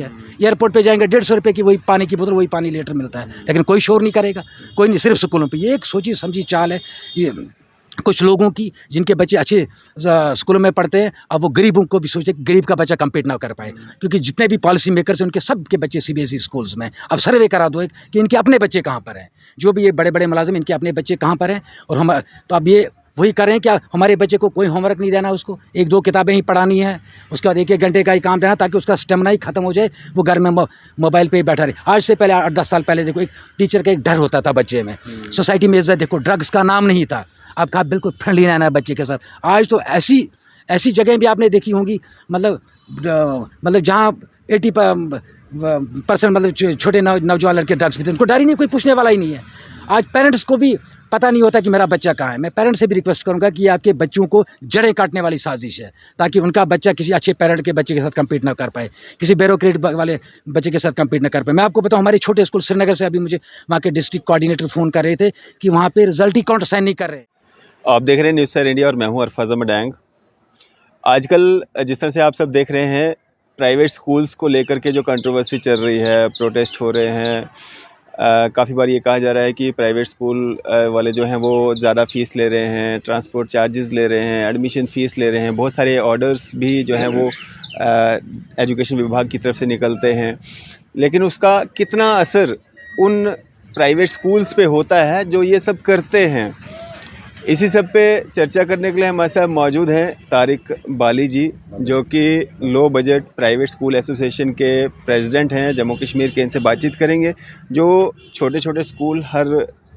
है। एयरपोर्ट पे जाएंगे 150 रुपये की वही पानी की बोतल, वही पानी लीटर मिलता है, लेकिन कोई शोर नहीं करेगा, कोई नहीं, सिर्फ स्कूलों पे। ये एक सोची समझी चाल है ये कुछ लोगों की, जिनके बच्चे अच्छे स्कूलों में पढ़ते हैं। अब वो गरीबों को भी सोचते गरीब का बच्चा कम्पीट ना कर पाए, क्योंकि जितने भी पॉलिसी मेकर्स हैं उनके सब के बच्चे CBSE स्कूल्स में। अब सर्वे करा दो एक कि इनके अपने बच्चे कहाँ पर हैं, जो भी ये बड़े बड़े मुलाजिम, इनके अपने बच्चे कहाँ पर हैं। और हम तो अब ये वही करें क्या, हमारे बच्चे को कोई होमवर्क नहीं देना, उसको 1-2 किताबें ही पढ़ानी है, उसके बाद 1-1 घंटे का ही काम देना, ताकि उसका स्टेमिना ही खत्म हो जाए, वो घर में मोबाइल पे ही बैठा रहे। आज से पहले 8-10 साल पहले देखो, एक टीचर का एक डर होता था बच्चे में, सोसाइटी में इज्जत, देखो ड्रग्स का नाम नहीं था, अब कहा बिल्कुल फ्रेंडली रहना है बच्चे के साथ। आज तो ऐसी जगह भी आपने देखी होंगी, मतलब जहाँ 80% मतलब छोटे नौजवान लड़के ड्रग्स पीते हैं, उनको डर ही नहीं, कोई पूछने वाला ही नहीं है। आज पेरेंट्स को भी पता नहीं होता कि मेरा बच्चा कहाँ है। मैं पेरेंट्स से भी रिक्वेस्ट करूंगा कि आपके बच्चों को जड़ें काटने वाली साजिश है, ताकि उनका बच्चा किसी अच्छे पेरेंट के बच्चे के साथ कम्पीट ना कर पाए, किसी ब्यूरोक्रेट वाले बच्चे के साथ कम्पीट ना कर पाए। मैं आपको बताऊं, हमारे छोटे स्कूल श्रीनगर से अभी मुझे वहाँ के डिस्ट्रिक्ट कोऑर्डिनेटर फ़ोन कर रहे थे कि वहाँ पर रिजल्ट ही काउंट साइन नहीं कर रहे। आप देख रहे हैं न्यूज़ सर इंडिया और मैं हूं अरफाज अहमद डैंग। आजकल जिस तरह से आप सब देख रहे हैं, प्राइवेट स्कूल्स को लेकर के जो कंट्रोवर्सी चल रही है, प्रोटेस्ट हो रहे हैं, काफ़ी बार ये कहा जा रहा है कि प्राइवेट स्कूल वाले जो हैं वो ज़्यादा फ़ीस ले रहे हैं, ट्रांसपोर्ट चार्जेस ले रहे हैं, एडमिशन फ़ीस ले रहे हैं। बहुत सारे ऑर्डर्स भी जो हैं वो एजुकेशन विभाग की तरफ से निकलते हैं, लेकिन उसका कितना असर उन प्राइवेट स्कूल्स पे होता है जो ये सब करते हैं, इसी सब पे चर्चा करने के लिए हमारे साथ मौजूद हैं तारिक बाली जी, जो कि low budget private school association के प्रेसिडेंट हैं जम्मू कश्मीर के। इनसे बातचीत करेंगे। जो छोटे छोटे स्कूल हर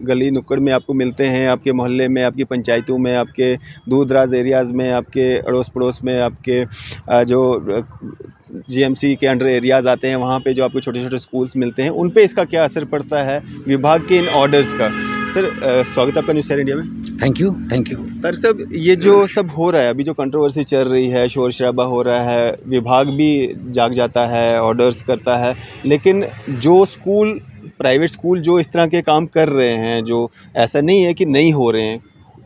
गली नुक्कड़ में आपको मिलते हैं, आपके मोहल्ले में, आपकी पंचायतों में, आपके दूर दराज एरियाज़ में, आपके अड़ोस पड़ोस में, आपके जो GMC के अंडर एरियाज़ आते हैं, वहाँ पे जो आपको छोटे छोटे स्कूल्स मिलते हैं, उन पे इसका क्या असर पड़ता है विभाग के इन ऑर्डर्स का। सर, स्वागत है आपका न्यूज़ सर इंडिया में। Thank you. सर साहब, ये जो सब हो रहा है, अभी जो कंट्रोवर्सी चल रही है, शोर शराबा हो रहा है, विभाग भी जाग जाता है, ऑर्डर्स करता है, लेकिन जो स्कूल, प्राइवेट स्कूल जो इस तरह के काम कर रहे हैं, जो ऐसा नहीं है कि नहीं हो रहे हैं,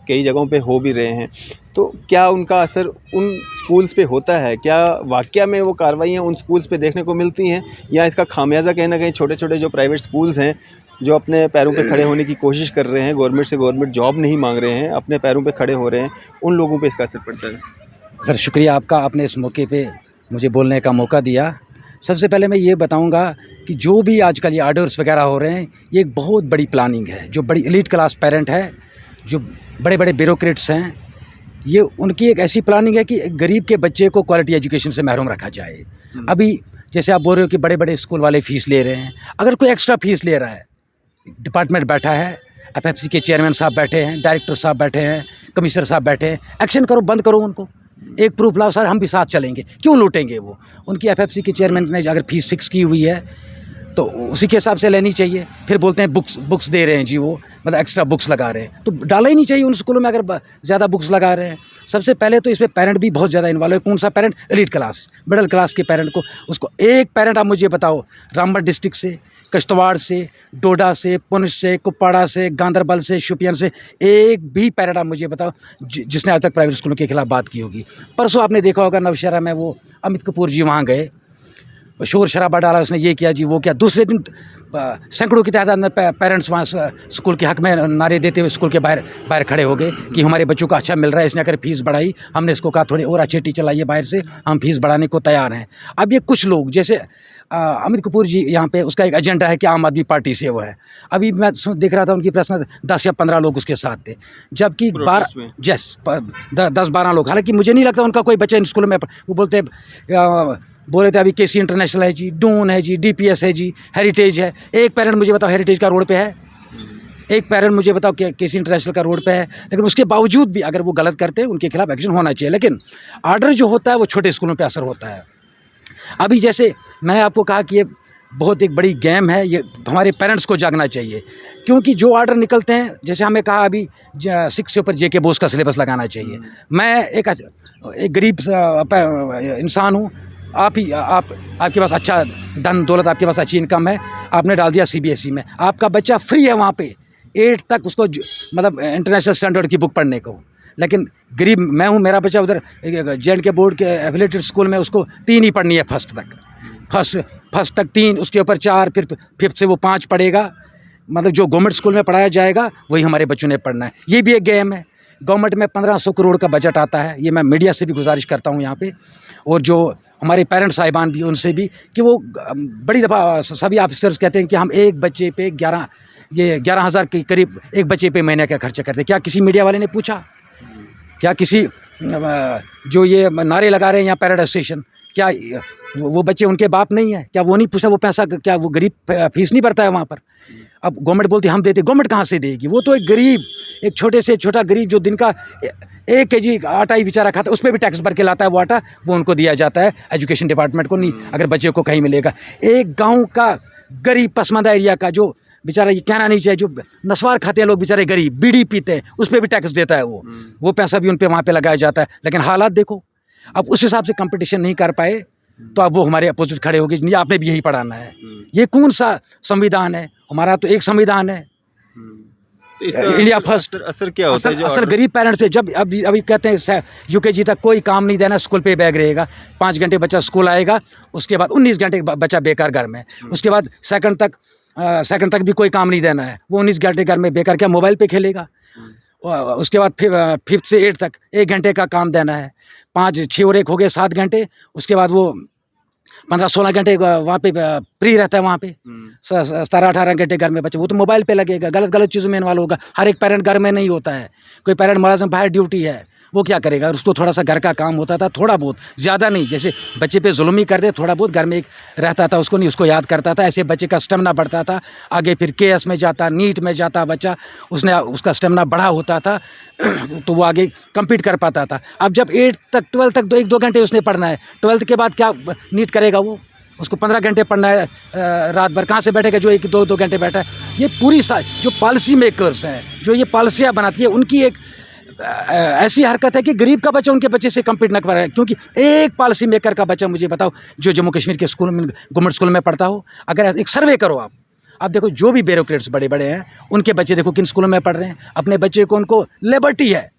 कई जगहों पे हो भी रहे हैं, तो क्या उनका असर उन स्कूल्स पे होता है? क्या वाकया में वो कार्रवाइयाँ उन स्कूल्स पे देखने को मिलती हैं, या इसका खामियाजा कहीं ना कहीं छोटे छोटे जो प्राइवेट स्कूल्स हैं, जो अपने पैरों पे खड़े होने की कोशिश कर रहे हैं, गवर्नमेंट से गवर्नमेंट जॉब नहीं मांग रहे हैं, अपने पैरों पे खड़े हो रहे हैं, उन लोगों पे इसका असर पड़ता है? सर शुक्रिया आपका, आपने इस मौके पे मुझे बोलने का मौका दिया। सबसे पहले मैं ये बताऊंगा कि जो भी आजकल ये ऑर्डर्स वगैरह हो रहे हैं, ये एक बहुत बड़ी प्लानिंग है। जो बड़ी एलीट क्लास पेरेंट है, जो बड़े बड़े ब्यूरोक्रेट्स हैं, ये उनकी एक ऐसी प्लानिंग है कि एक गरीब के बच्चे को क्वालिटी एजुकेशन से महरूम रखा जाए। अभी जैसे आप बोल रहे हो कि बड़े बड़े स्कूल वाले फ़ीस ले रहे हैं, अगर कोई एक्स्ट्रा फ़ीस ले रहा है, डिपार्टमेंट बैठा है, FFC के चेयरमैन साहब बैठे हैं, डायरेक्टर साहब बैठे हैं, कमिश्नर साहब बैठे हैं, एक्शन करो, बंद करो उनको, एक प्रूफ लाओ, सर हम भी साथ चलेंगे। क्यों लूटेंगे वो? उनकी FFC के चेयरमैन ने अगर फीस फिक्स की हुई है तो उसी के हिसाब से लेनी चाहिए। फिर बोलते हैं बुक्स दे रहे हैं जी, वो मतलब एक्स्ट्रा बुक्स लगा रहे हैं, तो डालना ही नहीं चाहिए उन स्कूलों में अगर ज़्यादा बुक्स लगा रहे हैं। सबसे पहले तो इसमें पेरेंट भी बहुत ज़्यादा इन्वॉल्व है। कौन सा parent? Elite class, middle class के पेरेंट को, उसको एक पेरेंट आप मुझे बताओ, रामबन डिस्ट्रिक्ट से, कश्तवाड़ से, डोडा से, पुंछ से, कुपवाड़ा से, गांदरबल से, शोपियान से, एक भी पेरेंट आप मुझे बताओ जिसने आज तक प्राइवेट स्कूलों के खिलाफ बात की होगी। परसों आपने देखा होगा नौशहरा में वो अमित कपूर जी वहाँ गए, शोर शराबा डाला, उसने ये किया जी, वो किया। दूसरे दिन सैकड़ों की तादाद में पेरेंट्स वहाँ स्कूल के हक में नारे देते हुए स्कूल के बाहर खड़े हो गए कि हमारे बच्चों को अच्छा मिल रहा है, इसने अगर फीस बढ़ाई, हमने इसको कहा थोड़े और अच्छे टीचर लाइए बाहर से, हम फीस बढ़ाने को तैयार हैं। अब ये कुछ लोग जैसे अमित कपूर जी, यहाँ पे उसका एक एजेंडा है कि आम आदमी पार्टी से वो है। अभी मैं देख रहा था उनकी प्रेस में 10 या 15 लोग उसके साथ थे, जबकि 10-12 लोग। हालांकि मुझे नहीं लगता उनका कोई बच्चा इन स्कूलों में, वो बोल रहे थे अभी KC इंटरनेशनल है जी, डून है जी, DPS है जी, हेरिटेज है। एक पेरेंट मुझे बताओ हेरिटेज का रोड पे है? एक पेरेंट मुझे बताओ कि KC इंटरनेशनल का रोड पे है? लेकिन उसके बावजूद भी अगर वो गलत करते हैं, उनके खिलाफ एक्शन होना चाहिए। लेकिन ऑर्डर जो होता है वो छोटे स्कूलों पे असर होता है। अभी जैसे मैंने आपको कहा कि ये बहुत एक बड़ी गेम है, ये हमारे पेरेंट्स को जागना चाहिए, क्योंकि जो ऑर्डर निकलते हैं, जैसे हमें कहा अभी 6 से ऊपर JK बोस का सिलेबस लगाना चाहिए। मैं एक गरीब इंसान हूँ, आपके पास अच्छा धन दौलत, आपके पास अच्छी इनकम है, आपने डाल दिया CBSE में, आपका बच्चा फ्री है वहाँ पे 8 तक उसको मतलब इंटरनेशनल स्टैंडर्ड की बुक पढ़ने को। लेकिन गरीब मैं हूँ, मेरा बच्चा उधर JNK बोर्ड के एफिलेटेड स्कूल में, उसको 3 ही पढ़नी है फर्स्ट तक। फर्स्ट तक 3, उसके ऊपर 4, फिर फिफ्थ से वो 5 पढ़ेगा। मतलब जो गवर्नमेंट स्कूल में पढ़ाया जाएगा वही हमारे बच्चों ने पढ़ना है। ये भी एक गेम है। गवर्नमेंट में 1500 करोड़ का बजट आता है। ये मैं मीडिया से भी गुजारिश करता हूँ यहाँ पे, और जो हमारे पेरेंट्स साहिबान भी, उनसे भी, कि वो बड़ी दफ़ा सभी ऑफिसर्स कहते हैं कि हम एक बच्चे पे 11,000 के करीब एक बच्चे पे महीने का खर्चा करते हैं। क्या किसी मीडिया वाले ने पूछा? क्या किसी जो ये नारे लगा रहे हैं यहाँ पैराडाइज स्टेशन, क्या वो बच्चे उनके बाप नहीं है? क्या वो नहीं पूछा वो पैसा, क्या वो गरीब फीस नहीं भरता है वहाँ पर? अब गवर्नमेंट बोलती है हम देते, गवर्नमेंट कहाँ से देगी? वो तो एक गरीब, एक छोटे से छोटा गरीब जो दिन का 1 केजी आटा ही बेचारा खाता है, उस पर भी टैक्स भर के लाता है वो आटा, वो उनको दिया जाता है, एजुकेशन डिपार्टमेंट को नहीं। अगर बच्चे को कहीं मिलेगा, एक गाँव का गरीब पसमानदा एरिया का जो बेचारा, ये कहना नहीं चाहिए, जो नस्वार खाते हैं लोग बेचारे गरीब, बीड़ी पीते हैं, उस पर भी टैक्स देता है वो पैसा भी उन पे वहाँ पे लगाया जाता है। लेकिन हालात देखो, अब उस हिसाब से कंपटीशन नहीं कर पाए तो अब वो हमारे अपोजिट खड़े हो गए, नहीं आपने भी यही पढ़ाना है। ये कौन सा संविधान है? हमारा तो एक संविधान है, इंडिया फर्स्ट। असर क्या होता है? असर गरीब पेरेंट्स पे, जब अभी कहते हैं यूकेजी तक कोई काम नहीं देना, स्कूल पे बैग रहेगा, 5 घंटे बच्चा स्कूल आएगा, उसके बाद 19 घंटे बच्चा बेकार घर में, उसके बाद सेकंड तक भी कोई काम नहीं देना है, वो 19 घंटे घर में बेकार, क्या मोबाइल पे खेलेगा? उसके बाद फिर 5th से 8th तक 1 घंटे का काम देना है, 5, 6 और 1 हो गए 7 घंटे, उसके बाद वो 15-16 घंटे वहाँ पे फ्री रहता है, वहाँ पे 17-18 घंटे घर में बच्चे, वो तो मोबाइल पे लगेगा, गलत चीज़ों में इन्वॉल्व होगा। हर एक पेरेंट घर में नहीं होता है, कोई पेरेंट मुलाजिम बाहर ड्यूटी है, वो क्या करेगा? उसको थोड़ा सा घर का काम होता था, थोड़ा बहुत, ज़्यादा नहीं, जैसे बच्चे पे जुल्म ही कर दे, थोड़ा बहुत घर में एक रहता था, उसको नहीं, उसको याद करता था, ऐसे बच्चे का स्टेमिना बढ़ता था, आगे फिर KS में जाता, नीट में जाता बच्चा, उसका स्टेमिना बढ़ा होता था तो वो आगे कम्पीट कर पाता था। अब जब 8 तक 12 तक 1-2 घंटे उसने पढ़ना है, 12th के बाद क्या नीट करेगा वो? उसको 15 घंटे पढ़ना है रात भर, कहाँ से बैठेगा जो 1-2 घंटे बैठा है? ये पूरी जो पॉलिसी मेकर्स हैं, जो ये पॉलिसियाँ बनाती है, उनकी एक ऐसी हरकत है कि गरीब का बच्चा उनके बच्चे से कम्पीट न कर पाए। क्योंकि एक पॉलिसी मेकर का बच्चा, मुझे बताओ, जो जम्मू कश्मीर के स्कूल में, गवर्नमेंट स्कूल में पढ़ता हो, अगर एक सर्वे करो आप देखो, जो भी ब्यूरोक्रेट्स बड़े बड़े हैं, उनके बच्चे देखो किन स्कूलों में पढ़ रहे हैं। अपने बच्चे को, उनको लिबर्टी है,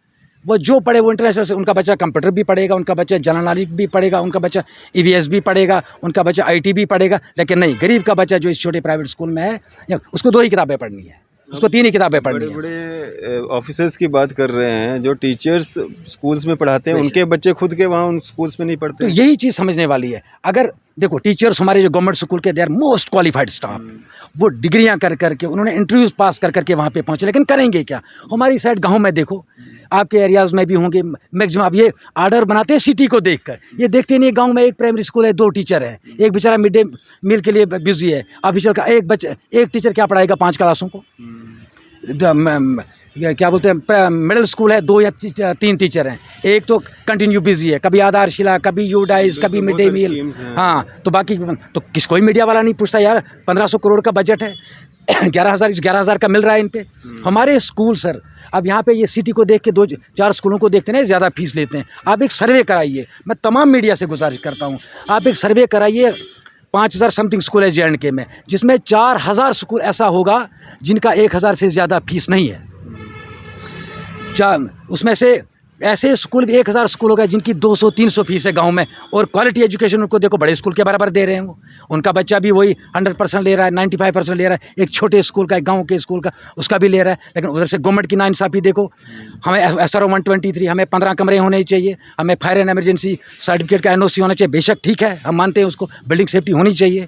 वो जो पढ़े वो इंटरनेशनल से, उनका बच्चा कंप्यूटर भी पढ़ेगा, उनका बच्चा जनरल नॉलेज भी पढ़ेगा, उनका बच्चा EVS भी पढ़ेगा, उनका बच्चा IT भी पढ़ेगा। लेकिन नहीं, गरीब का बच्चा जो इस छोटे प्राइवेट स्कूल में है, उसको 2 ही किताबें पढ़नी है, उसको 3 ही किताबें पढ़नी है। बड़े ऑफिसर्स की बात कर रहे हैं, जो टीचर्स स्कूल्स में पढ़ाते हैं, उनके बच्चे खुद के वहाँ उन स्कूल्स में नहीं पढ़ते। तो यही चीज़ समझने वाली है। अगर देखो, टीचर्स हमारे जो गवर्नमेंट स्कूल के, they are most qualified staff, वो डिग्रियां कर करके, उन्होंने इंटरव्यूज पास कर करके वहाँ पे पहुँचे, लेकिन करेंगे क्या? हमारी साइड गाँव में देखो, आपके एरियाज़ में भी होंगे मैक्सिमम। अब ये आर्डर बनाते हैं सिटी को देखकर, ये देखते नहीं गांव में एक प्राइमरी स्कूल है, 2 टीचर हैं, एक बेचारा मिड डे मील के लिए बिजी है, ऑफिशियल का एक टीचर क्या पढ़ाएगा 5 क्लासों को? क्या बोलते हैं, मिडिल स्कूल है, 2 या 3 टीचर हैं, एक तो कंटिन्यू बिजी है, कभी आधारशिला, कभी यूडाइज, कभी मिड डे मील। हाँ, तो बाकी तो कोई मीडिया वाला नहीं पूछता यार, 1500 करोड़ का बजट है, 11,000 का मिल रहा है इन पे। हमारे स्कूल सर, अब यहाँ पे ये सिटी को देख के 2-4 स्कूलों को देखते हैं, ज़्यादा फीस लेते हैं। आप एक सर्वे कराइए, मैं तमाम मीडिया से गुजारिश करता हूँ, आप एक सर्वे कराइए, 5,000 समथिंग स्कूल है J&K में, जिसमें 4,000 स्कूल ऐसा होगा जिनका 1,000 से ज़्यादा फीस नहीं है। उसमें से ऐसे स्कूल भी 1,000 स्कूल हो गए जिनकी 200-300 फीस है गांव में, और क्वालिटी एजुकेशन उनको देखो बड़े स्कूल के बराबर दे रहे हैं वो, उनका बच्चा भी वही 100% ले रहा है, 95% ले रहा है। एक छोटे स्कूल का, एक गाँव के स्कूल का, उसका भी ले रहा है। लेकिन उधर से गवर्नमेंट की नाइंसाफ़ी देखो, हमें SRO 123, हमें 15 कमरे होने चाहिए, हमें फायर एंड एमरजेंसी सर्टिफिकेट का NOC होना चाहिए। बेशक ठीक है, हम मानते हैं उसको, बिल्डिंग सेफ्टी होनी चाहिए।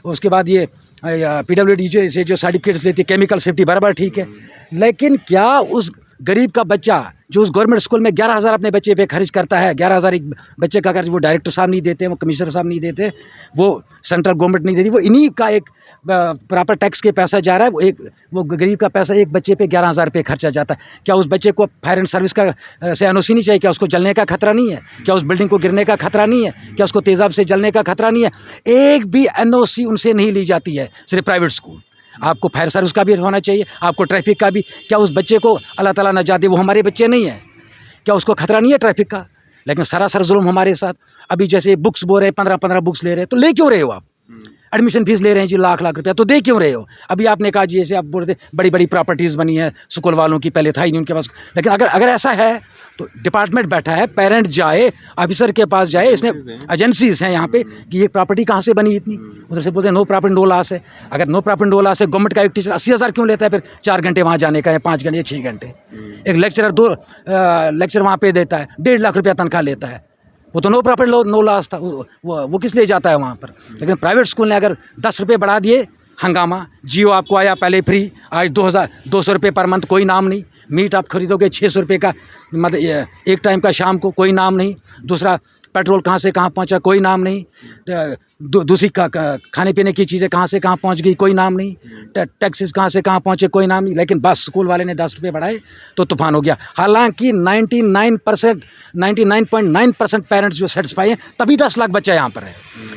उसके बाद ये PWD से जो सर्टिफिकेट्स लेती है, केमिकल सेफ्टी बराबर ठीक है। लेकिन क्या उस गरीब का बच्चा जो उस गवर्नमेंट स्कूल में 11,000 अपने बच्चे पे खर्च करता है, 11,000 एक बच्चे का खर्च वो डायरेक्टर साहब नहीं देते, वो कमिश्नर साहब नहीं देते, वो सेंट्रल गवर्नमेंट नहीं देती, वो इन्हीं का एक प्रॉपर टैक्स के पैसा जा रहा है, वो गरीब का पैसा एक बच्चे पे 11,000 रुपये खर्चा जाता है। क्या उस बच्चे को फायर एंड सर्विस का से NOC नहीं चाहिए? क्या उसको जलने का खतरा नहीं है? क्या उस बिल्डिंग को गिरने का खतरा नहीं है? क्या उसको तेज़ाब से जलने का खतरा नहीं है? एक भी NOC उनसे नहीं ली जाती है, सिर्फ प्राइवेट स्कूल। आपको फायर सर्विस का भी होना चाहिए, आपको ट्रैफिक का भी। क्या उस बच्चे को अल्लाह ताला न जाते, वो हमारे बच्चे नहीं हैं, क्या उसको खतरा नहीं है ट्रैफिक का? लेकिन सरासर जुल्म हमारे साथ। अभी जैसे बुक्स बोल रहे हैं, 15-15 बुक्स ले रहे हैं, तो ले क्यों रहे हो आप? एडमिशन फीस ले रहे हैं जी लाख रुपया, तो दे क्यों रहे हो? अभी आपने कहा जी जैसे आप बोल रहे थे बड़ी बड़ी प्रॉपर्टीज़ बनी है स्कूल वालों की, पहले था ही नहीं उनके पास। लेकिन अगर ऐसा है तो डिपार्टमेंट बैठा है, पेरेंट जाए, ऑफिसर के पास जाए, इसने एजेंसीज हैं यहाँ पे कि ये प्रॉपर्टी कहाँ से बनी इतनी, उधर से बोलते हैं नो प्रॉफिट नो लॉस है। अगर नो प्रॉफिट नो लॉस है, गवर्नमेंट का एक टीचर 80,000 क्यों लेता है फिर 4 घंटे वहाँ जाने का, या 5 घंटे या 6 घंटे? एक लेक्चरर 2 लेक्चर वहाँ पे देता है, 1.5 लाख रुपया तनख्वाह लेता है, वो तो नो प्रॉफिट नो लॉस था, वो किस लिए जाता है वहाँ पर? लेकिन प्राइवेट स्कूल ने अगर 10 रुपये बढ़ा दिए, हंगामा, जियो आपको आया पहले फ्री, आज 200 रुपये पर मंथ, कोई नाम नहीं। मीट आप खरीदोगे 600 रुपये का, मतलब एक टाइम का शाम को, कोई नाम नहीं। दूसरा, पेट्रोल कहाँ से कहाँ पहुँचा, कोई नाम नहीं। दूसरी खाने पीने की चीज़ें कहाँ से कहाँ पहुँच गई, कोई नाम नहीं। टैक्सेस कहाँ से कहाँ पहुँचे, कोई नाम नहीं। लेकिन बस स्कूल वाले ने 10 रुपये बढ़ाए तो तूफान हो गया। हालांकि 99.9% पेरेंट्स जो सेटिस्फाई हैं, तभी 10 लाख बच्चा यहाँ पर है।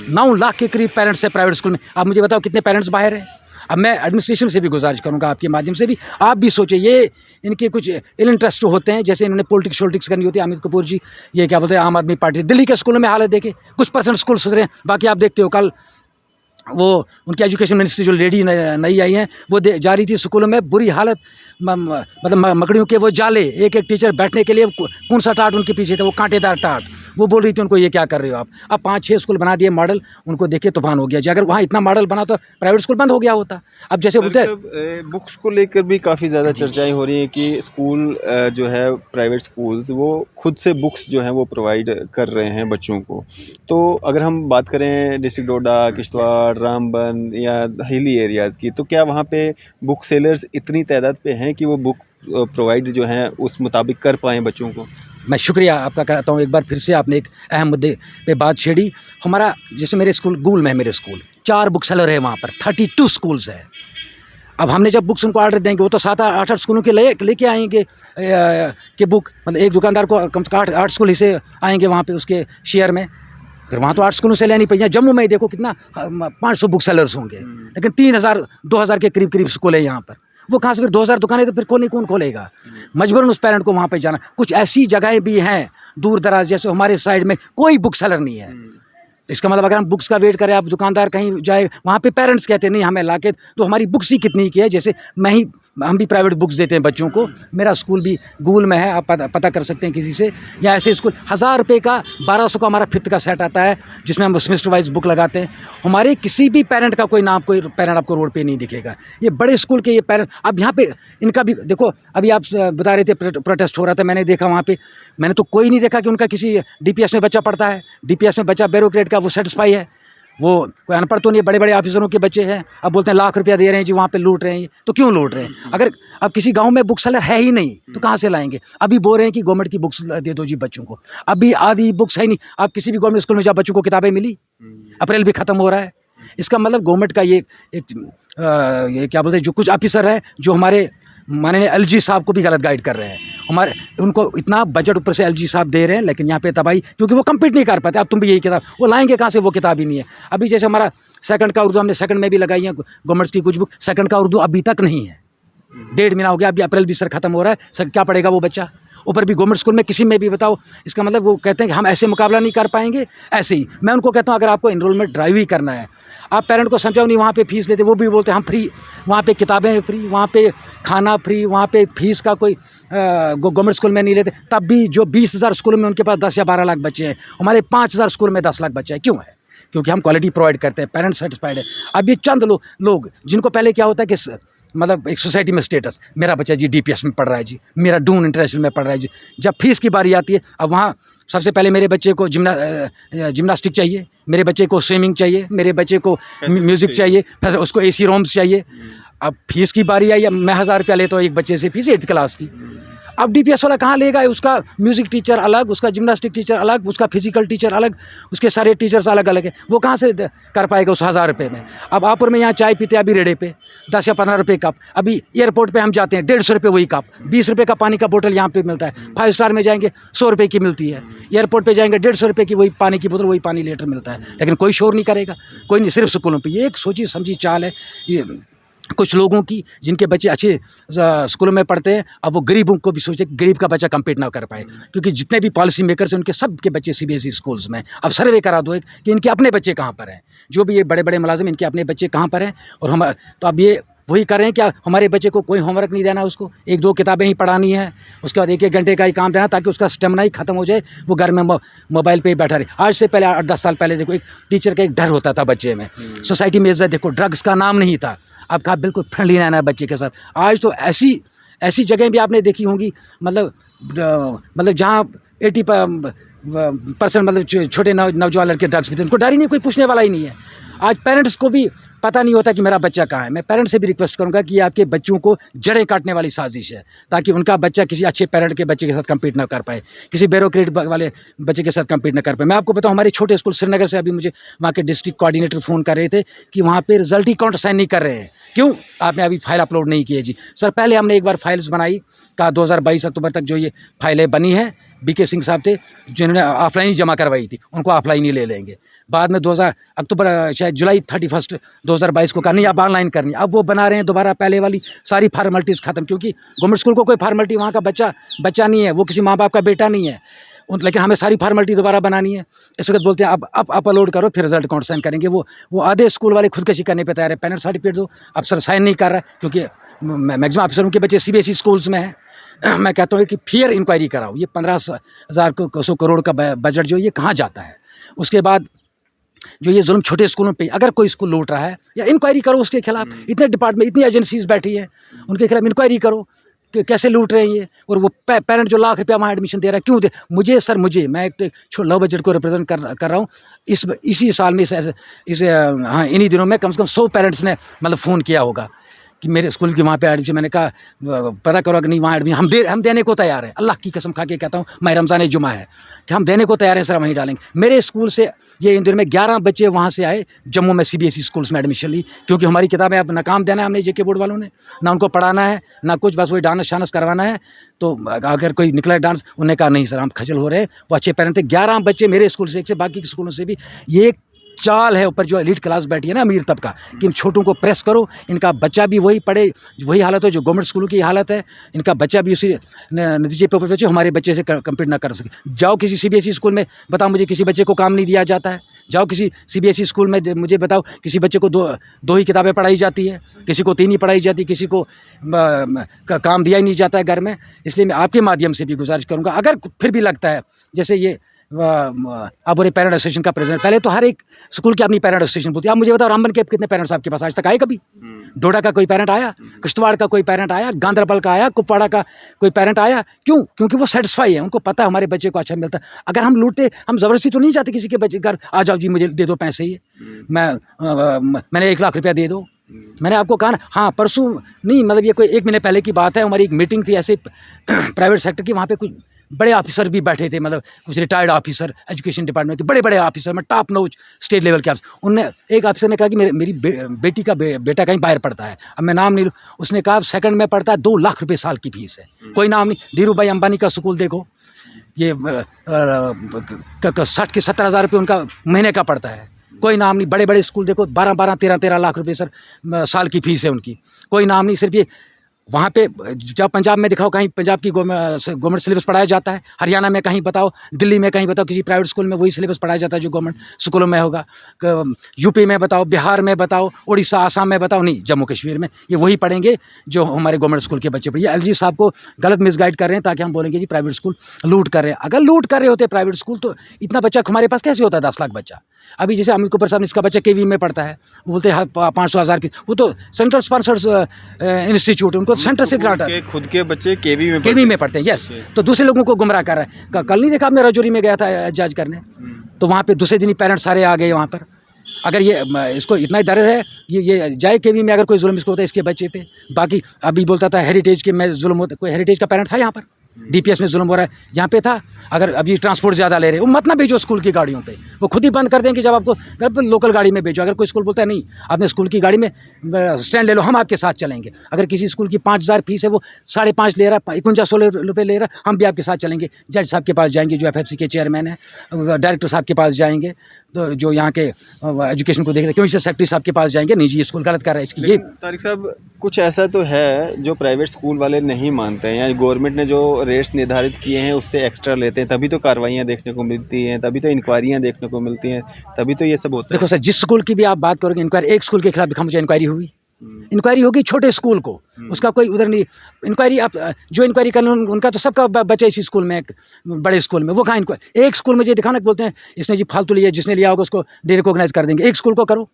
9 लाख के करीब पेरेंट्स है प्राइवेट स्कूल में। आप मुझे बताओ कितने पेरेंट्स बाहर हैं? अब मैं एडमिनिस्ट्रेशन से भी गुजारिश करूंगा, आपके माध्यम से भी आप भी सोचें, ये इनके कुछ इल इंटरेस्ट होते हैं, जैसे इन्होंने पॉलिटिक्स करनी होती है। अमित कपूर जी, ये क्या बोलते हैं, आम आदमी पार्टी, दिल्ली के स्कूलों में हालत देखें, कुछ % स्कूल सुधरे हैं, बाकी आप देखते हो कल वो उनकी एजुकेशन मिनिस्ट्री जो लेडी नई आई हैं, वो जा रही थी स्कूलों में, बुरी हालत, मतलब मकड़ियों के वो जाले, एक टीचर बैठने के लिए कौन सा टाट उनके पीछे था, वो कांटेदार टाट, वो बोल रही थी उनको, ये क्या कर रहे हो आप? अब 5-6 स्कूल बना दिए मॉडल, उनको देखिए तूफान हो गया जी। अगर वहाँ इतना मॉडल बना तो प्राइवेट स्कूल बंद हो गया होता। अब जैसे बोलते हैं, बुक्स को लेकर भी काफ़ी ज़्यादा चर्चाएं हो रही हैं कि स्कूल जो है प्राइवेट स्कूल्स वो खुद से बुक्स जो हैं वो प्रोवाइड कर रहे हैं बच्चों को। तो अगर हम बात करें डिस्ट्रिक्ट डोडा, किश्तवाड़, रामबन या हिली एरियाज़ की, तो क्या वहाँ पे बुक सेलर्स इतनी तादाद पे हैं कि वो बुक प्रोवाइड जो हैं उस मुताबिक कर पाएँ बच्चों को? मैं शुक्रिया आपका करता हूँ, एक बार फिर से आपने एक अहम मुद्दे पे बात छेड़ी। हमारा जैसे मेरे स्कूल गूल में है, मेरे स्कूल 4 बुक सेलर है वहाँ पर, 32 स्कूल्स है। अब हमने जब बुक्स उनको ऑर्डर देंगे, वो तो 7-8 स्कूलों के लेके आएंगे कि बुक, मतलब एक दुकानदार को कम से कम 8 स्कूल ही से आएंगे वहाँ पे उसके शेयर में। फिर वहाँ तो 8 स्कूलों से लेनी पड़ेगी। जम्मू में ही देखो कितना 500 बुक सेलर्स होंगे, लेकिन 3,000-2,000 के करीब स्कूल है यहाँ पर। वो कहाँ से फिर 2,000 दुकानें, तो फिर कौन खोलेगा? मजबूरन उस पेरेंट को वहाँ पे जाना। कुछ ऐसी जगहें भी हैं दूर दराज, जैसे हमारे साइड में कोई बुक सेलर नहीं है। इसका मतलब अगर हम बुक्स का वेट करें, आप दुकानदार कहीं जाए, वहाँ पे पेरेंट्स कहते हैं नहीं हमें लाके, तो हमारी बुक्स ही कितनी की है। जैसे हम भी प्राइवेट बुक्स देते हैं बच्चों को, मेरा स्कूल भी गूल में है, आप पता कर सकते हैं किसी से, या ऐसे स्कूल 1,000 रुपये का 1,200 का हमारा 5th का सेट आता है, जिसमें हम सेमेस्टर वाइज बुक लगाते हैं। हमारे किसी भी पेरेंट का कोई पेरेंट आपको रोड पे नहीं दिखेगा। ये बड़े स्कूल के ये पेरेंट, अब यहाँ पे इनका भी देखो, अभी आप बता रहे थे प्रोटेस्ट हो रहा था, मैंने देखा वहाँ पे, मैंने तो कोई नहीं देखा कि उनका किसी DPS में बच्चा पढ़ता है, DPS में बच्चा ब्यूरोक्रेट का वो सेटिस्फाई है, वो कोई अनपढ़ तो नहीं, बड़े बड़े ऑफिसरों के बच्चे हैं। अब बोलते हैं लाख रुपया दे रहे हैं जी, वहाँ पे लूट रहे हैं, तो क्यों लूट रहे हैं? अगर अब किसी गांव में बुक सेलर है ही नहीं तो कहाँ से लाएंगे? अभी बोल रहे हैं कि गवर्नमेंट की बुक्स दे दो जी बच्चों को, अभी आधी बुक्स है नहीं। आप किसी भी गवर्नमेंट स्कूल में जब बच्चों को किताबें मिली, अप्रैल भी ख़त्म हो रहा है। इसका मतलब गवर्नमेंट का ये क्या बोलते हैं, जो कुछ ऑफिसर है, जो हमारे माननीय LG साहब को भी गलत गाइड कर रहे हैं। हमारे उनको इतना बजट ऊपर से LG साहब दे रहे हैं, लेकिन यहाँ पे तबाही, क्योंकि वो कम्पीट नहीं कर पाते। अब तुम भी यही किताब, वो लाएंगे कहाँ से? वो किताब ही नहीं है। अभी जैसे हमारा सेकंड का उर्दू, हमने सेकंड में भी लगाई है गवर्नमेंट की कुछ बुक, सेकंड का उर्दू अभी तक नहीं है। 1.5 महीना हो गया, अभी अप्रैल भी सर खत्म हो रहा है, सर क्या पढ़ेगा वो बच्चा? ऊपर भी गवर्नमेंट स्कूल में किसी में भी बताओ, इसका मतलब वो कहते हैं कि हम ऐसे मुकाबला नहीं कर पाएंगे। ऐसे ही मैं उनको कहता हूँ, अगर आपको इनरोलमेंट ड्राइव ही करना है, आप पेरेंट को समझाओ नहीं, वहाँ पे फीस लेते, वो भी बोलते हैं हम फ्री, वहाँ पे किताबें फ्री, वहाँ पे खाना फ्री, वहाँ पे फीस का कोई गवर्नमेंट स्कूल में नहीं लेते। तब भी जो 20,000 स्कूलों में उनके पास 10 या 12 लाख बच्चे हैं, हमारे 5,000 स्कूल में 10 लाख बच्चे हैं। क्यों है? क्योंकि हम क्वालिटी प्रोवाइड करते हैं, पेरेंट्स सेटिस्फाइड है। अब ये चंद लोग जिनको पहले क्या होता है कि मतलब एक सोसाइटी में स्टेटस, मेरा बच्चा जी DPS में पढ़ रहा है जी, मेरा डून इंटरनेशनल में पढ़ रहा है जी। जब फीस की बारी आती है, अब वहाँ सबसे पहले मेरे बच्चे को जिम्नास्टिक चाहिए, मेरे बच्चे को स्विमिंग चाहिए, मेरे बच्चे को म्यूज़िक चाहिए, फिर उसको AC रूम्स चाहिए। अब फीस की बारी आई, अब मैं 1,000 रुपया लेता हूँ एक बच्चे से फीस 8th क्लास की। अब DPS वाला कहाँ लेगा? उसका म्यूज़िक टीचर अलग, उसका जिम्नास्टिक टीचर अलग, उसका फिजिकल टीचर अलग, उसके सारे टीचर्स अलग अलग है। वो कहाँ से कर पाएगा उस 1,000 रुपये में? अब आपपुर में यहाँ चाय पीते हैं अभी रेड़े पे 10 या 15 रुपये कप, अभी एयरपोर्ट पे हम जाते हैं 150 रुपये वही कप, 20 रुपये का पानी का बोतल यहाँ पे मिलता है। 5 स्टार में जाएंगे 100 रुपये की मिलती है, एयरपोर्ट पे जाएंगे 150 रुपये की वही पानी की बोतल, वही पानी लीटर मिलता है। लेकिन कोई शोर नहीं करेगा, कोई नहीं, सिर्फ स्कूलों पर। ये एक सोची समझी चाल है ये कुछ लोगों की, जिनके बच्चे अच्छे स्कूलों में पढ़ते हैं। अब वो गरीबों को भी सोचते हैं गरीब का बच्चा कम्पीट ना कर पाए, क्योंकि जितने भी पॉलिसी मेकर्स हैं उनके सब के बच्चे CBSE स्कूल्स में। अब सर्वे करा दो कि इनके अपने बच्चे कहाँ पर हैं, जो भी ये बड़े बड़े मुलाजिम, इनके अपने बच्चे कहाँ पर हैं। और हम तो अब ये वही कर रहे हैं। क्या हमारे बच्चे को कोई होमवर्क नहीं देना, उसको 1-2 किताबें ही पढ़ानी है, उसके बाद 1-1 घंटे का ही काम देना ताकि उसका स्टेमिना ही खत्म हो जाए, वो घर में मोबाइल पे ही बैठा रहे। आज से पहले 8-10 साल पहले देखो एक टीचर का एक डर होता था बच्चे में, सोसाइटी में इज्जत, देखो ड्रग्स का नाम नहीं था, अब कहा बिल्कुल फ्रेंडली रहना है बच्चे के साथ। आज तो ऐसी जगह भी आपने देखी होंगी, मतलब जहाँ 80% मतलब छोटे नौजवान लड़के ड्रग्स पीते हैं, उनको डर ही नहीं, कोई पूछने वाला ही नहीं है। आज पेरेंट्स को भी पता नहीं होता कि मेरा बच्चा कहाँ है। मैं पेरेंट्स से भी रिक्वेस्ट करूंगा कि आपके बच्चों को जड़ें काटने वाली साजिश है, ताकि उनका बच्चा किसी अच्छे पेरेंट के बच्चे के साथ कम्पीट ना कर पाए, किसी ब्यूरोक्रेट वाले बच्चे के साथ कम्पीट ना कर पाए। मैं आपको बताऊं, हमारे छोटे स्कूल श्रीनगर से अभी मुझे वहाँ के डिस्ट्रिक्ट कोऑर्डिनेटर फ़ोन कर रहे थे कि वहाँ पे रिजल्ट ही काउंट साइन नहीं कर रहे हैं। क्यों? आपने अभी फाइल अपलोड नहीं की है जी। सर पहले हमने एक बार फाइल्स बनाई, कहा 2022 अक्टूबर तक जो ये फाइलें बनी हैं, बीके सिंह साहब थे जिन्होंने ऑफलाइन ही जमा करवाई थी, उनको ऑफलाइन ही ले लेंगे। बाद में 2000 अक्टूबर शायद जुलाई 31 2022 को कहा नहीं आप ऑनलाइन करनी। अब वो बना रहे हैं दोबारा पहले वाली सारी फार्मेलिटीज़ ख़त्म, क्योंकि गवर्नमेंट स्कूल को कोई फार्मेलिटी, वहाँ का बच्चा नहीं है, वो किसी माँ बाप का बेटा नहीं है, लेकिन हमें सारी फार्मेलिटी दोबारा बनानी है। इस वक्त बोलते हैं अब अपलोड करो फिर रिजल्ट काउंट साइन करेंगे। वो आधे स्कूल वाले खुदकशी करने पे तैयार है। पेरेंट्स सर्टिफिकेट दो, अफसर साइन नहीं कर रहा है, क्योंकि मैक्सिमम अफसरों के बच्चे CBSE स्कूल्स में हैं। मैं कहता हूँ कि फियर इंक्वायरी कराओ, ये 15,000 करोड़ का बजट जो ये कहाँ जाता है। उसके बाद जो ये जुल्म छोटे स्कूलों पे, अगर कोई स्कूल लूट रहा है या इंक्वायरी करो उसके खिलाफ। इतने डिपार्टमेंट, इतनी एजेंसीज बैठी हैं, उनके खिलाफ इंक्वायरी करो कि कैसे लूट रहे हैं ये। और वो पेरेंट जो लाख रुपया वहाँ एडमिशन दे रहा है, क्यों दे? मैं एक लो बजट को रिप्रेजेंट कर रहा हूँ। इसी साल में इन्हीं दिनों में कम से कम 100 पेरेंट्स ने मतलब फ़ोन किया होगा कि मेरे स्कूल की वहाँ पे एडमिशन। मैंने कहा पता करो कि नहीं वहाँ एडमिशन हम देने को तैयार हैं। अल्लाह की कसम खा के कहता हूँ, मैं रमज़ान जुमा है कि हम देने को तैयार हैं सर, वहीं डालेंगे। मेरे स्कूल से ये इन दिनों में 11 बच्चे वहाँ से आए, जम्मू में CBSE स्कूल्स में एडमिशन ली, क्योंकि हमारी किताबें अब नाकाम देना है हमने JK बोर्ड वालों ने, ना उनको पढ़ाना है ना कुछ, बस वही डांस शानस करवाना है। तो अगर कोई निकला डांस, उन्होंने कहा नहीं सर हम खजल हो रहे हैं। वो अच्छे पेरेंट थे, 11 बच्चे मेरे स्कूल से, एक से बाकी के स्कूलों से भी। ये चाल है ऊपर जो एलीट क्लास बैठी है ना अमीर तबका, कि इन छोटों को प्रेस करो, इनका बच्चा भी वही पढ़े, वही हालत हो जो गवर्नमेंट स्कूलों की हालत है, इनका बच्चा भी उसी नतीजे पे पहुंचे, हमारे बच्चे से कम्पीट ना कर सके। जाओ किसी CBSE स्कूल में बताओ मुझे किसी बच्चे को काम नहीं दिया जाता है। जाओ किसी CBSE स्कूल में मुझे बताओ किसी बच्चे को दो ही किताबें पढ़ाई जाती है, किसी को 3 ही पढ़ाई जाती, किसी को काम दिया ही नहीं जाता है घर में। इसलिए मैं आपके माध्यम से भी गुजारिश करूँगा, अगर फिर भी लगता है जैसे ये आप बोले पेरेंट एसोसिएशन का प्रेसिडेंट, पहले तो हर एक स्कूल की अपनी पेरेंट एसोसिएशन होती है। आप मुझे बताओ रामबन के कितने पेरेंट्स आपके पास आज तक आए? कभी डोडा का कोई पेरेंट आया? किश्तवाड़ का कोई पेरेंट आया? गांधरबल का आया? कुपवाड़ा का कोई पेरेंट आया? क्यों? क्योंकि वो सेटिस्फाई है, उनको पता है हमारे बच्चे को अच्छा मिलता है। अगर हम लूटते, हम ज़बरदस्ती तो नहीं जाते किसी के बच्चे घर, आ जाओ जी मुझे दे दो पैसे, ये मैंने 1 लाख रुपया दे दो। मैंने आपको कहा ना, हाँ परसों नहीं, मतलब ये कोई 1 महीने पहले की बात है, हमारी एक मीटिंग थी ऐसे प्राइवेट सेक्टर की, वहाँ पे कुछ बड़े ऑफिसर भी बैठे थे, मतलब कुछ रिटायर्ड ऑफिसर एजुकेशन डिपार्टमेंट के बड़े ऑफिसर में, टॉप नोच स्टेट लेवल के ऑफिसर। उनने एक ऑफिसर ने कहा कि मेरी बेटी का बेटा कहीं बाहर पढ़ता है, अब मैं नाम नहीं लूँ, उसने कहा सेकंड में पढ़ता है, 2 लाख रुपये साल की फीस है, कोई नाम नहीं। धीरू भाई अंबानी का स्कूल देखो, ये 60 के 70 हज़ार रुपये उनका महीने का पड़ता है, कोई नाम नहीं। बड़े स्कूल देखो 12 13 लाख रुपए सर साल की फीस है उनकी, कोई नाम नहीं। सिर्फ ये वहाँ पे जब पंजाब में दिखाओ कहीं पंजाब की गवर्नमेंट सिलेबस पढ़ाया जाता है, हरियाणा में कहीं बताओ, दिल्ली में कहीं बताओ, किसी प्राइवेट स्कूल में वही सिलेबस पढ़ाया जाता है जो गवर्नमेंट स्कूलों में होगा। यूपी में बताओ, बिहार में बताओ, उड़ीसा आसाम में बताओ, नहीं जम्मू कश्मीर में ये वही पढ़ेंगे जो हमारे गवर्नमेंट स्कूल के बच्चे पढ़े। ये LG साहब को गलत मिसगाइड कर रहे हैं ताकि हम बोलेंगे जी प्राइवेट स्कूल लूट कर रहे हैं। अगर लूट कर रहे होते प्राइवेट स्कूल तो इतना बच्चा हमारे पास कैसे होता है? 10 लाख बच्चा। अभी जैसे अमित कुमार साहब, इसका बच्चा KV में पढ़ता है, वो बोलते हैं 500,000 फीस, वो तो सेंट्रल स्पॉन्सर्ड इंस्टीट्यूट, उनको सेंटर से ग्रांट, खुद के बच्चे KV में पढ़ते हैं। यस, तो दूसरे लोगों को गुमराह कर रहा है। कल नहीं देखा आपने, राजौरी में गया था जज करने, तो वहाँ पे दूसरे दिन ही पेरेंट्स सारे आ गए वहाँ पर। अगर ये इसको इतना ही दर्द है, ये जाए KV में अगर कोई जुल्म इसको होता है इसके बच्चे पे। बाकी अभी बोलता था हेरिटेज के में जुल्म होता, कोई हेरिटेज का पेरेंट था यहाँ पर? DPS में जुल्म हो रहा है, यहाँ पे था। अगर अभी ट्रांसपोर्ट ज़्यादा ले रहे हैं, वो मत ना भेजो स्कूल की गाड़ियों पे, वो खुद ही बंद कर देंगे जब आपको घर पर लोकल गाड़ी में भेजो। अगर कोई स्कूल बोलता है नहीं आपने स्कूल की गाड़ी में स्टैंड ले लो, हम आपके साथ चलेंगे। अगर किसी स्कूल की 5,000 फीस है, वो 5.5 ले रहा है, 5100 रुपये ले रहा है, हम भी आपके साथ चलेंगे। जज साहब के पास जाएंगे जो FFC के चेयरमैन है, डायरेक्टर साहब के पास जाएंगे, तो जो यहाँ के एजुकेशन को देख रहे हैं, कमिश्नर सेक्रेटरी साहब के पास जाएंगे, नहीं जी ये स्कूल गलत कर रहा है इसकी। ये तारिक साहब, कुछ ऐसा तो है जो प्राइवेट स्कूल वाले नहीं मानते हैं, या गवर्नमेंट ने जो रेट्स निर्धारित किए हैं उससे एक्स्ट्रा लेते हैं, तभी तो कार्रवाइयाँ देखने को मिलती हैं, तभी तो इंक्वायरियाँ देखने को मिलती हैं, तभी तो ये सब होता है। देखो सर, जिस स्कूल की भी आप बात करोगे इंक्वायरी, एक स्कूल के खिलाफ दिखा मुझे इंक्वायरी हुई, इंक्वायरी होगी छोटे स्कूल को, उसका कोई उधर नहीं इंक्वायरी। आप जो इंक्वायरी करना उनका तो सबका बच्चा इसी स्कूल में, बड़े स्कूल में, वो कहाँ इंक्वायरी। एक स्कूल में ये दिखाना बोलते हैं इसने जी फालतू लिया, जिसने लिया होगा उसको डिरिकॉग्नाइज कर देंगे। एक स्कूल को करो,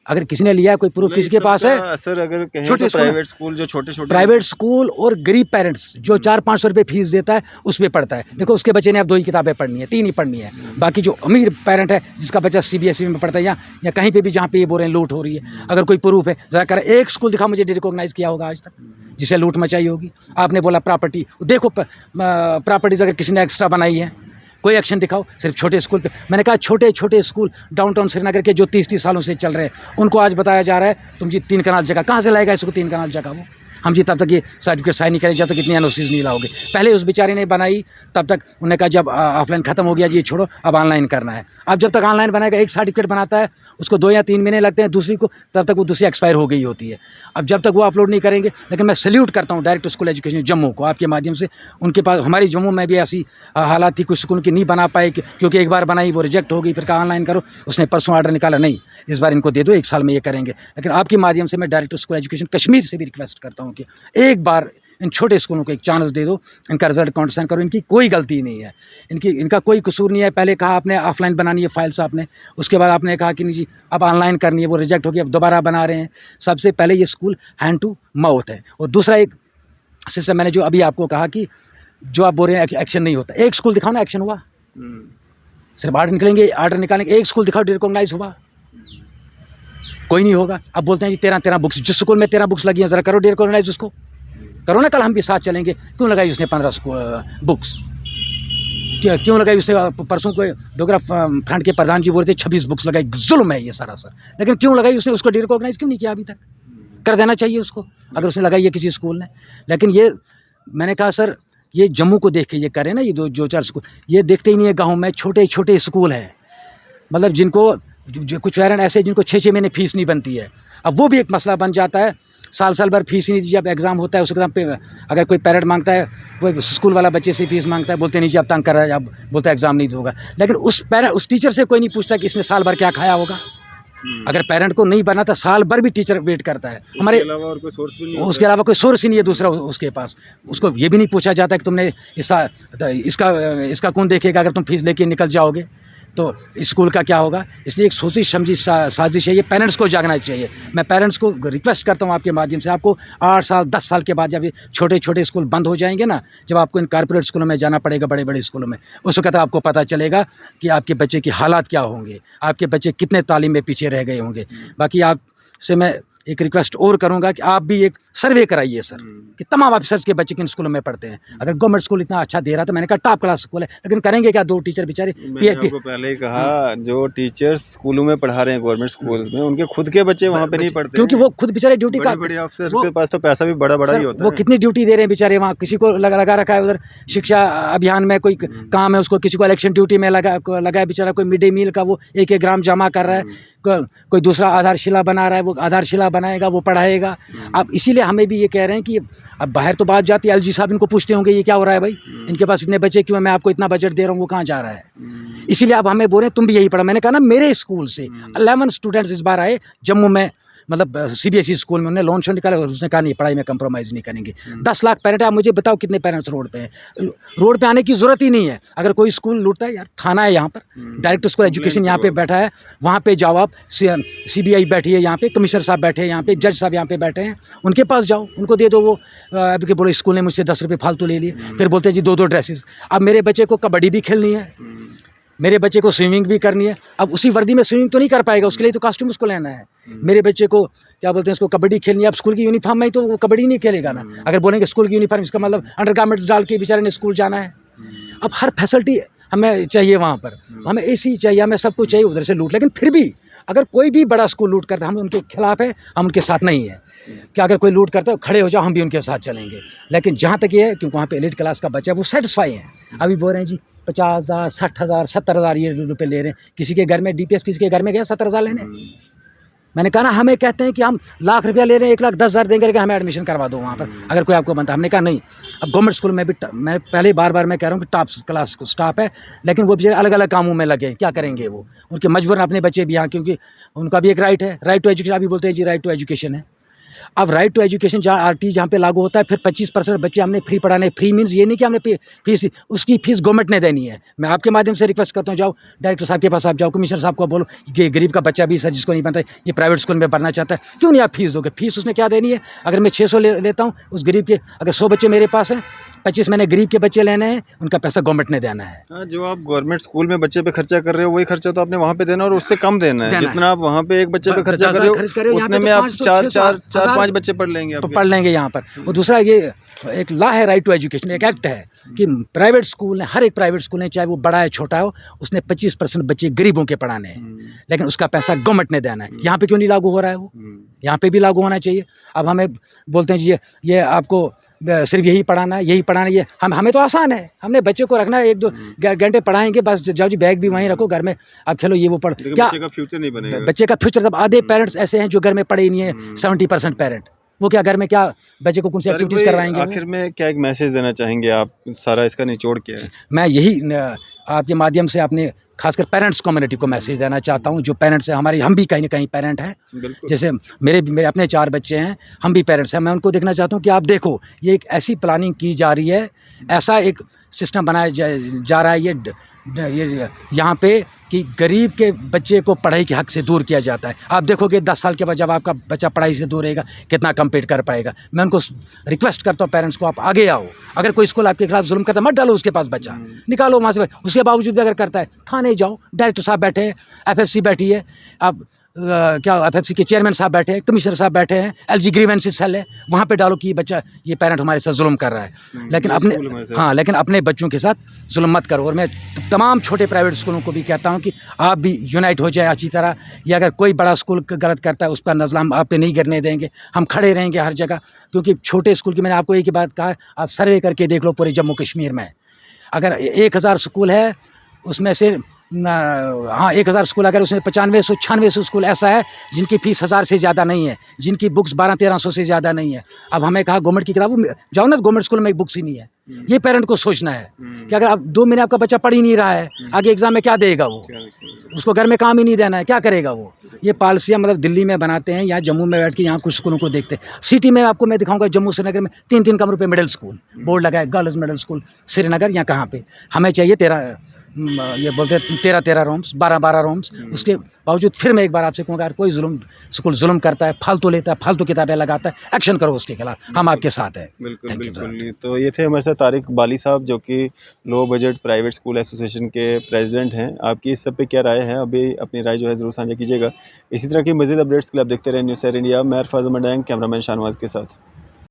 अगर किसी ने लिया है, कोई प्रूफ किसी के पास है। सर अगर कहें छोटे तो प्राइवेट स्कूल जो छोटे प्राइवेट स्कूल और गरीब पेरेंट्स जो 400-500 रुपये फीस देता है उस पर पढ़ता है। देखो उसके बच्चे ने अब 2 ही किताबें पढ़नी है, 3 ही पढ़नी है। बाकी जो अमीर पेरेंट है जिसका बच्चा CBSE में पढ़ता है या कहीं पे भी जहाँ पे ये बोल रहे हैं लूट हो रही है, अगर कोई प्रूफ है ज़रा कर, एक स्कूल दिखा मुझे डिरिकॉग्नाइज किया होगा आज तक जिसे लूट मचाई होगी। आपने बोला प्रॉपर्टी, देखो प्रॉपर्टीज़ अगर किसी ने एक्स्ट्रा बनाई है, कोई एक्शन दिखाओ। सिर्फ छोटे स्कूल पे, मैंने कहा छोटे छोटे स्कूल डाउनटाउन श्रीनगर के जो 30-30 सालों से चल रहे हैं, उनको आज बताया जा रहा है तुम जी 3 कनाल जगह कहाँ से लाएगा इसको, 3 कनाल जगह वो हम जी तब तक ये सर्टिफिकेट साइन नहीं करें जब तक इतनी एनओसीज नहीं लाओगे। पहले उस बेचारे ने बनाई, तब तक उन्होंने कहा जब ऑफलाइन ख़त्म हो गया जी ये छोड़ो अब ऑनलाइन करना है। अब जब तक ऑनलाइन बनाएगा, एक सर्टिफिकेट बनाता है उसको 2 या 3 महीने लगते हैं, दूसरी को तब तक वो दूसरी एक्सपायर हो गई होती है। अब जब तक वो अपलोड नहीं करेंगे, लेकिन मैं सैल्यूट करता हूँ डायरेक्ट स्कूल एजुकेशन जम्मू को आपके माध्यम से। उनके पास, हमारी जम्मू में भी ऐसी हालात थी, कुछ स्कूल की नहीं बना पाए क्योंकि एक बार बनाई वो रिजेक्ट हो गई, फिर कहा ऑनलाइन करो। उसने परसों ऑर्डर निकाला, नहीं इस बार इनको दे दो, 1 साल में ये करेंगे। लेकिन आपके माध्यम से मैं डायरेक्ट स्कूल एजुकेशन कश्मीर से भी रिक्वेस्ट करता हूँ कि एक बार इन छोटे स्कूलों को एक चांस दे दो, इनका रिजल्ट काउंट करो। इनकी कोई गलती नहीं है, इनका कोई कसूर नहीं है। पहले कहा आपने ऑफलाइन बनानी है फाइल्स आपने, उसके बाद आपने कहा कि नहीं जी अब ऑनलाइन करनी है, वो रिजेक्ट हो गई, अब दोबारा बना रहे हैं। सबसे पहले ये स्कूल हैंड टू माउथ है। और दूसरा एक सिस्टम मैंने जो अभी आपको कहा कि जो आप बोल रहे हैं एक्शन नहीं होता, एक स्कूल दिखाओ ना एक्शन हुआ। सिर्फ ऑर्डर निकलेंगे, ऑर्डर निकालेंगे, एक स्कूल दिखाओ रिकॉग्नाइज हुआ, कोई नहीं होगा। अब बोलते हैं जी 13 बुक्स, जिस स्कूल में 13 बुक्स लगी हैं ज़रा करो रिकॉग्नाइज, उसको करो ना। कल हम भी साथ चलेंगे। क्यों लगाई उसने 15 बुक्स, क्यों लगाई उसने? परसों को डोगरा फ्रंट के प्रधान जी बोलते 26 बुक्स लगाई, जुल्म है ये सारा सर। लेकिन क्यों लगाई उसने? उसको रिकॉग्नाइज क्यों नहीं किया अभी तक? कर देना चाहिए उसको अगर उसने लगाई है किसी स्कूल ने। लेकिन ये मैंने कहा सर ये जम्मू को देख के ये करें ना, ये 2-4 स्कूल ये देखते ही नहीं है। गाँव में छोटे छोटे स्कूल हैं, मतलब जिनको जो कुछ पेरेंट ऐसे जिनको 6-6 महीने फीस नहीं बनती है। अब वो भी एक मसला बन जाता है, साल भर फीस ही नहीं दी। जब एग्ज़ाम होता है उसके टाइम पे अगर कोई पेरेंट मांगता है, कोई स्कूल वाला बच्चे से फीस मांगता है, बोलते नहीं जी अब तंग कर रहा है, अब बोलता है एग्ज़ाम नहीं दूंगा। लेकिन उस टीचर से कोई नहीं पूछता कि इसने साल भर क्या खाया होगा। अगर पेरेंट को नहीं बना था, साल भर भी टीचर वेट करता है। हमारे अलावा और कोई सोर्स भी नहीं, उसके अलावा कोई सोर्स ही नहीं है दूसरा उसके पास। उसको ये भी नहीं पूछा जाता कि तुमने इसका कौन देखेगा अगर तुम फीस लेके निकल जाओगे तो स्कूल का क्या होगा। इसलिए एक सोची समझी साजिश है, ये पेरेंट्स को जागना चाहिए। मैं पेरेंट्स को रिक्वेस्ट करता हूँ आपके माध्यम से, आपको 8 साल 10 साल के बाद जब ये छोटे छोटे स्कूल बंद हो जाएंगे ना, जब आपको इन कारपोरेट स्कूलों में जाना पड़ेगा, बड़े बड़े स्कूलों में, उस वक्त आपको पता चलेगा कि आपके बच्चे की हालात क्या होंगे, आपके बच्चे कितने तालीम में पीछे रह गए होंगे। बाकी आपसे मैं एक रिक्वेस्ट और करूंगा कि आप भी एक सर्वे कराइए सर कि तमाम ऑफिसर्स के बच्चे किन स्कूलों में पढ़ते हैं। अगर गवर्नमेंट स्कूल इतना अच्छा दे रहा था, मैंने कहा टॉप क्लास स्कूल है, लेकिन करेंगे क्या 2 टीचर बेचारे। मैंने आपको पहले ही कहा जो टीचर्स स्कूलों में पढ़ा रहे हैं गवर्नमेंट स्कूल्स में, उनके खुद के बच्चे वहाँ पे नहीं पढ़ते, क्योंकि वो खुद बेचारे ड्यूटी का, बड़े ऑफिसर्स के पास तो पैसा भी बड़ा ही होता है। वो कितनी ड्यूटी दे रहे हैं बेचारे वहाँ, किसी को लगा रखा है उधर शिक्षा अभियान में कोई काम है उसको, किसी को इलेक्शन ड्यूटी में लगा है बेचारा, कोई मिड डे मील का वो 1-1 ग्राम जमा कर रहा है, कोई दूसरा आधारशिला बना रहा है, वो आधारशिला बनाएगा, वो पढ़ाएगा। अब इसीलिए हमें भी ये कह रहे हैं कि अब बाहर तो बात जाती है, LG साहब इनको पूछते होंगे ये क्या हो रहा है भाई, इनके पास इतने बच्चे क्यों है, मैं आपको इतना बजट दे रहा हूँ, वो कहाँ जा रहा है। इसीलिए अब हमें बोल रहे हैं तुम भी यही पढ़ा। मैंने कहा ना मेरे स्कूल से 11 स्टूडेंट्स इस बार आए जम्मू में, मतलब CBSE स्कूल में, उन्होंने लोन शोन निकाला और उसने कहा नहीं पढ़ाई में कंप्रोमाइज़ नहीं करेंगे। 10 लाख पेरेंट है, आप मुझे बताओ कितने पेरेंट्स रोड पे हैं। रोड पे आने की ज़रूरत ही नहीं है। अगर कोई स्कूल लूटता है यार, थाना है यहाँ पर, डायरेक्ट स्कूल एजुकेशन यहाँ पे बैठा है, वहाँ पे जाओ आप, CBI बैठी है यहाँ पे, कमिश्नर साहब बैठे हैं यहाँ पे, जज साहब यहाँ पे बैठे हैं, उनके पास जाओ, उनको दे दो। वो अभी के बोलो स्कूल ने मुझसे 10 रुपये फालतू ले लिए, फिर बोलते हैं जी 2-2 ड्रेसेस। अब मेरे बच्चे को कबड्डी भी खेलनी है, मेरे बच्चे को स्विमिंग भी करनी है। अब उसी वर्दी में स्विमिंग तो नहीं कर पाएगा, उसके लिए तो कॉस्ट्यूम उसको लेना है। मेरे बच्चे को क्या बोलते हैं, उसको कबड्डी खेलनी है, अब स्कूल की यूनिफॉर्म में ही तो वो कबड्डी नहीं खेलेगा ना। अगर बोलेंगे स्कूल की यूनिफॉर्म, इसका मतलब अंडरगारमेंट्स डाल के बेचारे ने स्कूल जाना है। अब हर फैसिलिटी हमें चाहिए वहाँ पर, हमें AC चाहिए, हमें सब कुछ चाहिए उधर से लूट। लेकिन फिर भी अगर कोई भी बड़ा स्कूल लूट करता है, हम उनके खिलाफ है, हम उनके साथ नहीं है कि अगर कोई लूट करता है खड़े हो जाओ, हम भी उनके साथ चलेंगे। लेकिन जहाँ तक ये है, क्योंकि वहाँ पे एलिट क्लास का बच्चा है, वो सेटिस्फाई है। अभी बोल रहे हैं जी 50,000, 60,000, 70,000 ये रुपये ले रहे हैं। किसी के घर में DPS किसी के घर में गया 70,000 लेने। मैंने कहा ना, हमें कहते हैं कि हम लाख रुपया ले रहे हैं, 1,10,000 देंगे, लेकिन हमें एडमिशन करवा दो वहाँ पर, अगर कोई आपको बनता। हमने कहा नहीं। अब गवर्नमेंट स्कूल में भी मैं पहले बार मैं कह रहा हूँ कि टॉप क्लास स्टाफ है, लेकिन वो बेचारे अलग अलग कामों में लगे हैं, क्या करेंगे वो, उनके मजबूरन अपने बच्चे भी यहाँ, क्योंकि उनका भी एक राइट है, राइट टू एजुकेशन। अभी बोलते हैं जी राइट टू एजुकेशन है, अब राइट टू एजुकेशन जहाँ आरटी जहाँ पे लागू होता है, फिर 25% बच्चे हमने फ्री पढ़ाने। फ्री मीन्स ये नहीं कि हमने फीस, उसकी फीस गवर्नमेंट ने देनी है। मैं आपके माध्यम से रिक्वेस्ट करता हूँ, जाओ डायरेक्टर साहब के पास आप जाओ, कमिश्नर साहब को बोलो कि गरीब का बच्चा भी सर जिसको नहीं बनता ये प्राइवेट स्कूल में पढ़ना चाहता है, क्यों नहीं आप फीस दोगे? फीस उसने क्या देनी है? अगर मैं 600 लेता हूँ, उस गरीब के अगर 100 बच्चे मेरे पास हैं, 25 मैंने गरीब के बच्चे लेने हैं, उनका पैसा गवर्नमेंट ने देना है। हाँ, जो आप गवर्नमेंट स्कूल में बच्चे पे खर्चा कर रहे हो वही खर्चा तो आपने वहाँ पे देना और उससे कम देना है। जितना आप वहाँ पे एक बच्चे पे खर्चा कर रहे हो उतने में आप 4-5 बच्चे पढ़ लेंगे पढ़ लेंगे यहाँ पर। और दूसरा ये एक लॉ है, राइट टू एजुकेशन, एक एक्ट है कि प्राइवेट स्कूल ने, हर एक प्राइवेट स्कूल ने, चाहे वो बड़ा है छोटा हो, उसने 25% बच्चे गरीबों के पढ़ाने हैं, लेकिन उसका पैसा गवर्नमेंट ने देना है। यहाँ पे क्यों नहीं लागू हो रहा है वो? यहाँ पे भी लागू होना चाहिए। अब हमें बोलते हैं जी ये आपको सिर्फ यही पढ़ाना है, यही पढ़ाना है, ये हमें तो आसान है, हमने बच्चे को रखना है 1-2 घंटे पढ़ाएंगे बस, जाओ जी बैग भी वहीं रखो घर में, आप खेलो ये वो पढ़। क्या बच्चे का फ्यूचर नहीं बनेगा? बच्चे का फ्यूचर, तब आधे पेरेंट्स ऐसे हैं जो घर में पढ़े ही नहीं है, 70% पेरेंट, वो क्या घर में क्या बच्चे को कौन सी एक्टिविटीज़ करवाएंगे? आखिर में क्या एक मैसेज देना चाहेंगे आप? सारा इसका निचोड़ क्या है? मैं यही आपके माध्यम से अपने खासकर पेरेंट्स कम्युनिटी को मैसेज देना चाहता हूँ, जो पेरेंट्स हैं हमारे, हम भी कहीं ना कहीं पेरेंट हैं। जैसे मेरे अपने 4 बच्चे हैं, हम भी पेरेंट्स हैं। मैं उनको देखना चाहता हूँ कि आप देखो ये एक ऐसी प्लानिंग की जा रही है, ऐसा एक सिस्टम बनाया जा रहा है ये यहाँ पे कि गरीब के बच्चे को पढ़ाई के हक से दूर किया जाता है। आप देखोगे 10 साल के बाद जब आपका बच्चा पढ़ाई से दूर रहेगा, कितना कम्पीट कर पाएगा। मैं उनको रिक्वेस्ट करता हूँ पेरेंट्स को, आप आगे आओ। अगर कोई स्कूल आपके खिलाफ जुल्म करता है, मत डालो उसके पास बच्चा, निकालो वहाँ से। उसके बावजूद भी अगर करता है, थाने जाओ, डायरेक्टर साहब बैठे हैं, FFC बैठी है, आप क्या FFC के चेयरमैन साहब बैठे हैं, कमिश्नर साहब बैठे हैं, LG ग्रीवेंसेस सेल है, वहाँ पे डालो कि ये पेरेंट हमारे साथ जुल्म कर रहा है। लेकिन अपने बच्चों के साथ जुल्म मत करो। और मैं तमाम छोटे प्राइवेट स्कूलों को भी कहता हूँ कि आप भी यूनाइट हो जाए अच्छी तरह। या अगर कोई बड़ा स्कूल गलत करता है, उस पर नज़र हम आप पे नहीं गिरने देंगे, हम खड़े रहेंगे हर जगह। क्योंकि छोटे स्कूल की मैंने आपको एक ही बात कहा है, आप सर्वे करके देख लो पूरे जम्मू कश्मीर में, अगर 1000 स्कूल है उसमें से 1000 स्कूल, अगर उसमें 9500-9600 स्कूल ऐसा है जिनकी फीस 1000 से ज़्यादा नहीं है, जिनकी बुक्स 1200-1300 से ज़्यादा नहीं है। अब हमें कहा गवर्नमेंट की किताब जाओ ना, गवर्नमेंट स्कूल में एक बुक्स ही नहीं है। ये पेरेंट को सोचना है कि अगर आप 2 महीने आपका बच्चा पढ़ ही नहीं रहा है, आगे एग्जाम में क्या देगा वो? उसको घर में काम ही नहीं देना है, क्या करेगा वो? ये पॉलिसियाँ मतलब दिल्ली में बनाते हैं, यहाँ जम्मू में बैठ के यहाँ कुछ स्कूलों को देखते हैं। सिटी में आपको मैं दिखाऊंगा, जम्मू श्रीनगर में 3-3 कमरों पे मिडिल स्कूल बोर्ड लगा है, गर्ल्स मिडिल स्कूल श्रीनगर। यहाँ कहाँ पे हमें चाहिए 13 रूम्स, 12 रूम्स। उसके बावजूद फिर मैं एक बार आपसे कहूँगा, अगर कोई स्कूल जुल्म करता है, फालतू लेता है, फालतू किताबें लगाता है, एक्शन करो उसके खिलाफ, हम आपके साथ हैं। बिल्कुल। तो ये थे हमारे साथ तारिक बाली साहब, जो कि low budget private school association के प्रेसिडेंट हैं। आपकी इस सब पे क्या राय है? अभी अपनी राय जो है ज़रूर साझा कीजिएगा। इसी तरह की मज़ीद अपडेट्स के लिए आप देखते रहें न्यूज़ 7 इंडिया। मैं अरफाज अहमद, कैमरामैन शाहनवाज के साथ।